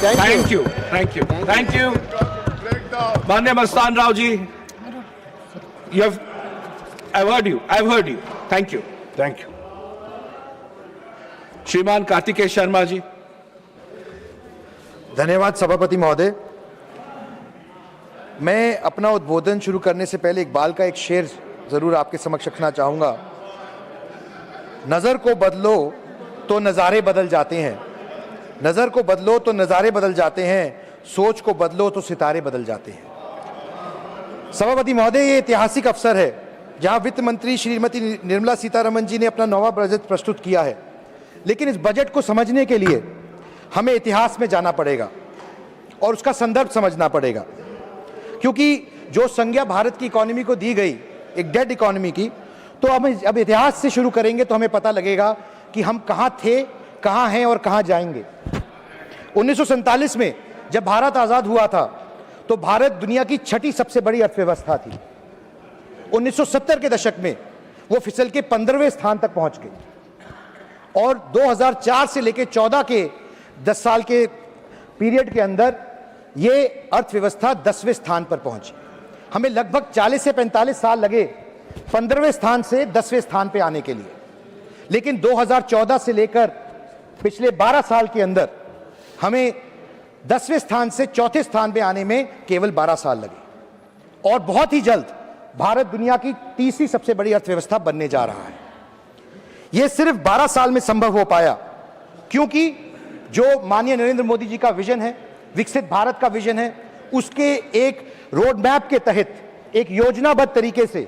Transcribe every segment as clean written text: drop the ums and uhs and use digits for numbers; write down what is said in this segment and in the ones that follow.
Thank you, thank you, thank you. माननीय Mastan Rao ji, I've heard you. Thank you, thank you. श्रीमान कार्तिकेय शर्मा जी। धन्यवाद सभापति महोदय। मैं अपना उद्बोधन शुरू करने से पहले इकबाल का एक शेर जरूर आपके समक्ष रखना चाहूंगा। नजर को बदलो तो नज़ारे बदल जाते हैं, नजर को बदलो तो नज़ारे बदल जाते हैं, सोच को बदलो तो सितारे बदल जाते हैं। सभापति महोदय, ये ऐतिहासिक अवसर है जहां वित्त मंत्री श्रीमती निर्मला सीतारमण जी ने अपना नवा बजट प्रस्तुत किया है, लेकिन इस बजट को समझने के लिए हमें इतिहास में जाना पड़ेगा और उसका संदर्भ समझना पड़ेगा, क्योंकि जो संज्ञा भारत की इकोनॉमी को दी गई, एक डेड इकोनॉमी की, तो हम अब इतिहास से शुरू करेंगे तो हमें पता लगेगा कि हम कहाँ थे, कहाँ हैं और कहाँ जाएंगे। 1947 में जब भारत आज़ाद हुआ था तो भारत दुनिया की छठी सबसे बड़ी अर्थव्यवस्था थी। 1970 के दशक में वो फिसल के 15वें स्थान तक पहुंच गई और 2004 से लेकर 14 के 10 साल के पीरियड के अंदर ये अर्थव्यवस्था 10वें स्थान पर पहुंची। हमें लगभग 40 से 45 साल लगे 15वें स्थान से 10वें स्थान पे आने के लिए, लेकिन 2014 से लेकर पिछले 12 साल के अंदर हमें 10वें स्थान से चौथे स्थान पे आने में केवल 12 साल लगे और बहुत ही जल्द भारत दुनिया की तीसरी सबसे बड़ी अर्थव्यवस्था बनने जा रहा है। यह सिर्फ 12 साल में संभव हो पाया क्योंकि जो माननीय नरेंद्र मोदी जी का विजन है, विकसित भारत का विजन है, उसके एक रोड मैप के तहत एक योजनाबद्ध तरीके से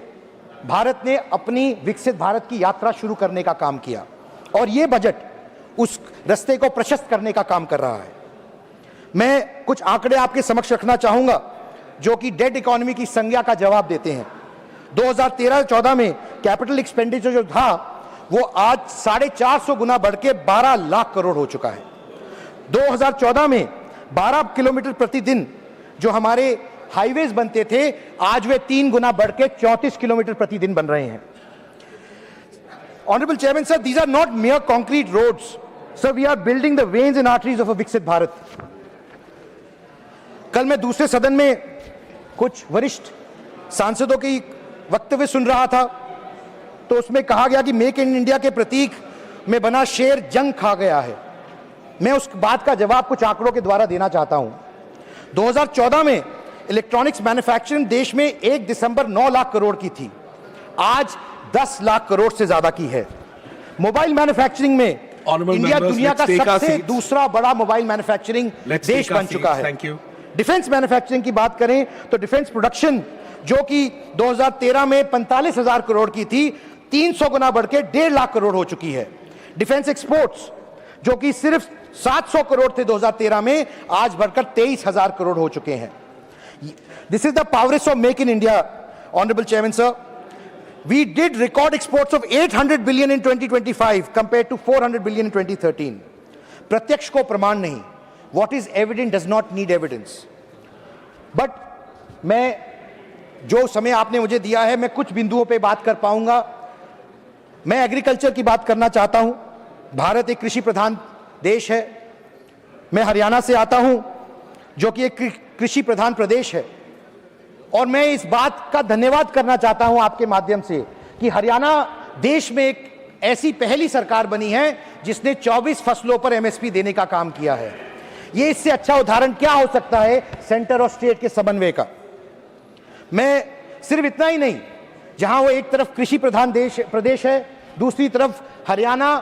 भारत ने अपनी विकसित भारत की यात्रा शुरू करने का काम किया और यह बजट उस रास्ते को प्रशस्त करने का काम कर रहा है। मैं कुछ आंकड़े आपके समक्ष रखना चाहूंगा जो कि डेड इकोनॉमी की संज्ञा का जवाब देते हैं। 2013-14 में कैपिटल एक्सपेंडिचर जो था वो आज 450 गुना बढ़ के 12 लाख करोड़ हो चुका है। 2014 में 12 किलोमीटर प्रतिदिन जो हमारे हाईवेज बनते थे, आज वे 3 गुना बढ़ के 34 किलोमीटर प्रतिदिन बन रहे हैं। Honorable Chairman sir, these are not mere concrete roads. Sir, we are building the veins and arteries of a विकसित भारत। कल मैं दूसरे सदन में कुछ वरिष्ठ सांसदों की वक्तव्य सुन रहा था तो उसमें कहा गया कि मेक इन इंडिया के प्रतीक में बना शेर जंग खा गया है। मैं उस बात का जवाब कुछ आंकड़ों के द्वारा देना चाहता हूं। 2014 में इलेक्ट्रॉनिक्स मैन्युफैक्चरिंग देश में 1 दिसंबर 9 लाख करोड़ की थी, आज 10 लाख करोड़ से ज्यादा की है। मोबाइल मैन्युफैक्चरिंग में इंडिया दुनिया का सबसे दूसरा बड़ा मोबाइल मैन्युफैक्चरिंग देश बन चुका है। डिफेंस मैन्युफैक्चरिंग की बात करें तो डिफेंस प्रोडक्शन जो कि 2013 में 45,000 करोड़ की थी, 300 गुना बढ़ के 1.5 लाख करोड़ हो चुकी है। डिफेंस एक्सपोर्ट्स जो कि सिर्फ 700 करोड़ थे 2013 में, आज बढ़कर 23,000 करोड़ हो चुके हैं। This is the powers of make in India. Honourable chairman sir, we did record exports of 800 billion in 2025 compared to 400 billion in 2013. प्रत्यक्ष को प्रमाण नहीं, what is evident does not need evidence. But मैं जो समय आपने मुझे दिया है, मैं कुछ बिंदुओं पे बात कर पाऊंगा। मैं एग्रीकल्चर की बात करना चाहता हूं। भारत एक कृषि प्रधान देश है। मैं हरियाणा से आता हूं जो कि एक कृषि प्रधान प्रदेश है और मैं इस बात का धन्यवाद करना चाहता हूं आपके माध्यम से कि हरियाणा देश में एक ऐसी पहली सरकार बनी है जिसने 24 फसलों पर एमएसपी देने का काम किया है। यह इससे अच्छा उदाहरण क्या हो सकता है सेंटर और स्टेट के समन्वय का। मैं सिर्फ इतना ही नहीं, जहां वो एक तरफ कृषि प्रधान प्रदेश है, दूसरी तरफ हरियाणा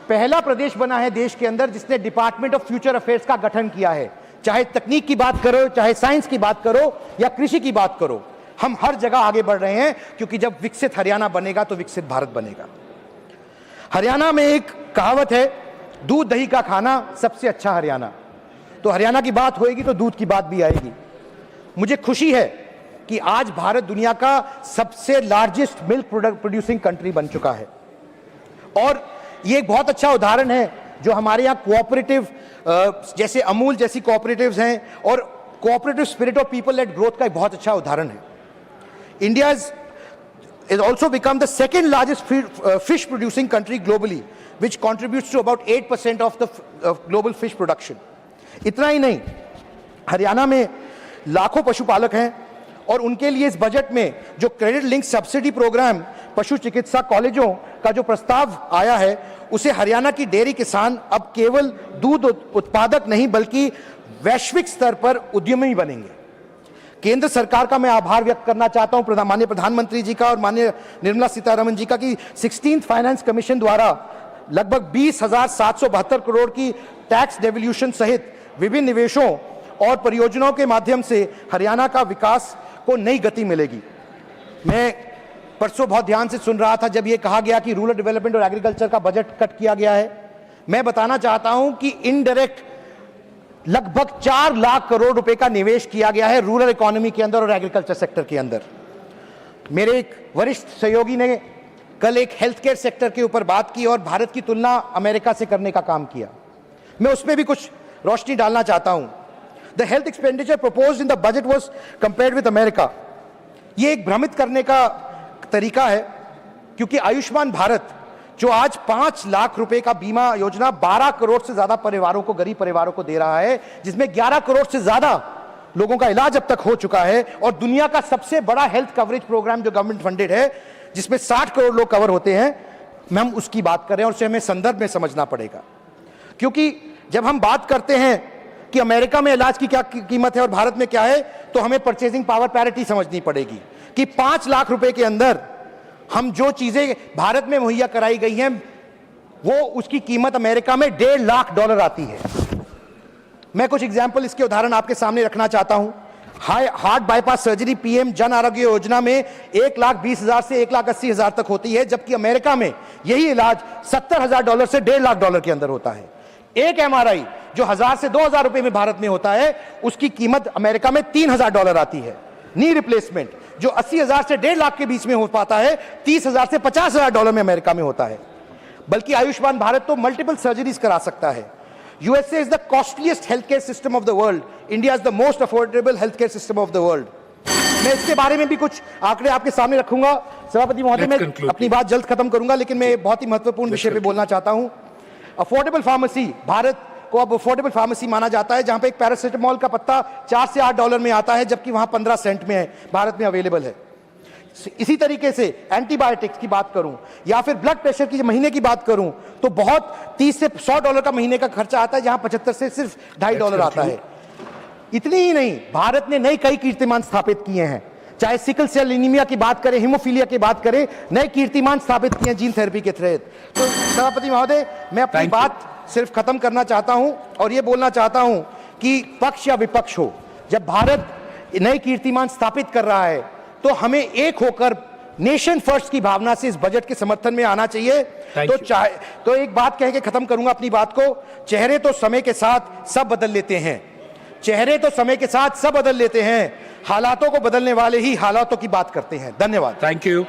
पहला प्रदेश बना है देश के अंदर जिसने डिपार्टमेंट ऑफ फ्यूचर अफेयर्स का गठन किया है। चाहे तकनीक की बात करो, चाहे साइंस की बात करो या कृषि की बात करो, हम हर जगह आगे बढ़ रहे हैं क्योंकि जब विकसित हरियाणा बनेगा तो विकसित भारत बनेगा। हरियाणा में एक कहावत है, दूध दही का खाना सबसे अच्छा हरियाणा। तो हरियाणा की बात होएगी तो दूध की बात भी आएगी। मुझे खुशी है कि आज भारत दुनिया का सबसे लार्जेस्ट मिल्क प्रोड्यूसिंग कंट्री बन चुका है और ये एक बहुत अच्छा उदाहरण है जो हमारे यहाँ कोऑपरेटिव जैसे अमूल जैसी कोऑपरेटिव्स हैं और cooperative spirit of people led growth का एक बहुत अच्छा उदाहरण है। India is also become the second largest fish producing country globally, which contributes to about 8% of the global fish production. इतना ही नहीं, हरियाणा में लाखों पशुपालक हैं और उनके लिए इस बजट में जो क्रेडिट लिंक सब्सिडी प्रोग्राम पशु चिकित्सा कॉलेजों का जो प्रस्ताव आया है, उसे हरियाणा की डेयरी किसान अब केवल दूध उत्पादक नहीं बल्कि वैश्विक स्तर पर उद्यमी बनेंगे। केंद्र सरकार का मैं आभार व्यक्त करना चाहता हूं, माननीय प्रधानमंत्री जी का और माननीय निर्मला सीतारमण जी का, कि 16th फाइनेंस कमीशन द्वारा लगभग 20,772 करोड़ की टैक्स डेवल्यूशन सहित विभिन्न निवेशों और परियोजनाओं के माध्यम से हरियाणा का विकास को नई गति मिलेगी। मैं परसों बहुत ध्यान से सुन रहा था जब यह कहा गया कि रूरल डेवलपमेंट और एग्रीकल्चर का बजट कट किया गया है। मैं बताना चाहता हूं कि इनडायरेक्ट लगभग 4 लाख करोड़ रुपए का निवेश किया गया है रूरल इकोनॉमी के अंदर और एग्रीकल्चर सेक्टर के अंदर। मेरे एक वरिष्ठ सहयोगी ने कल एक हेल्थ केयर सेक्टर के ऊपर बात की और भारत की तुलना अमेरिका से करने का काम किया। मैं उसमें भी कुछ रोशनी डालना चाहता हूं। The health expenditure proposed in the budget was compared with America. यह एक भ्रमित करने का तरीका है, क्योंकि आयुष्मान भारत जो आज 5 लाख रुपए का बीमा योजना 12 करोड़ से ज्यादा परिवारों को, गरीब परिवारों को दे रहा है, जिसमें 11 करोड़ से ज्यादा लोगों का इलाज अब तक हो चुका है, और दुनिया का सबसे बड़ा हेल्थ कवरेज प्रोग्राम जो गवर्नमेंट फंडेड है, जिसमें 60 करोड़ लोग कवर होते हैं, हम उसकी बात करें और उसे हमें संदर्भ में समझना पड़ेगा। क्योंकि जब हम बात करते हैं कि अमेरिका में इलाज की क्या कीमत है और भारत में क्या है, तो हमें परचेजिंग पावर पैरिटी समझनी पड़ेगी कि 5 लाख रुपए के अंदर हम जो चीजें भारत में मुहैया कराई गई हैं, वो उसकी कीमत अमेरिका में $1.5 लाख आती है। मैं कुछ एग्जाम्पल, इसके उदाहरण आपके सामने रखना चाहता हूं। Heart bypass surgery PM Jan Arogya Yojana में $1,20,000 से $1,80,000 तक होती है, जबकि अमेरिका में यही इलाज $70,000 से $1.5 लाख के अंदर होता है। एक एमआरआई जो 1,000 से 2,000 रुपए में भारत में होता है, उसकी कीमत अमेरिका में $3,000 आती है। नी रिप्लेसमेंट जो 80,000 से $1.5 लाख के बीच में हो पाता है, $30,000 से $50,000 में अमेरिका में होता है। बल्कि आयुष्मान भारत तो मल्टीपल सर्जरीज करा सकता है। USA is the costliest health care system of the world, India is the most affordable health care system of the world. मैं इसके बारे में भी कुछ आंकड़े आपके सामने रखूंगा। सभापति महोदय, मैं अपनी बात जल्द खत्म करूंगा, लेकिन मैं बहुत ही महत्वपूर्ण विषय पे बोलना चाहता हूं। अफोर्डेबल फार्मेसी, भारत को अब अफोर्डेबल फार्मेसी माना जाता है, जहां पे एक पैरासिटामोल का पत्ता $4 से $8 में आता है, जबकि वहां 15 सेंट में है, भारत में अवेलेबल है। इसी तरीके से एंटीबायोटिक्स की बात करूं या फिर ब्लड प्रेशर की महीने की बात करूं, तो बहुत $30 से $100 का महीने का खर्चा आता है, जहां 75 से सिर्फ $2.5 आता है। इतनी ही नहीं, भारत ने नए कई कीर्तिमान स्थापित किए हैं, चाहे सिकल सेल एनीमिया की बात करें, हीमोफीलिया की बात करें, नए कीर्तिमान स्थापित किए हैं जीन थेरेपी के तहत। तो सभापति महोदय, मैं अपनी बात सिर्फ खत्म करना चाहता हूं और यह बोलना चाहता हूं कि पक्ष या विपक्ष हो, जब भारत नए कीर्तिमान स्थापित कर रहा है, तो हमें एक होकर नेशन फर्स्ट की भावना से इस बजट के समर्थन में आना चाहिए। तो एक बात कह के खत्म करूंगा अपनी बात को, चेहरे तो समय के साथ सब बदल लेते हैं, चेहरे तो समय के साथ सब बदल लेते हैं, हालातों को बदलने वाले ही हालातों की बात करते हैं। धन्यवाद। Thank you.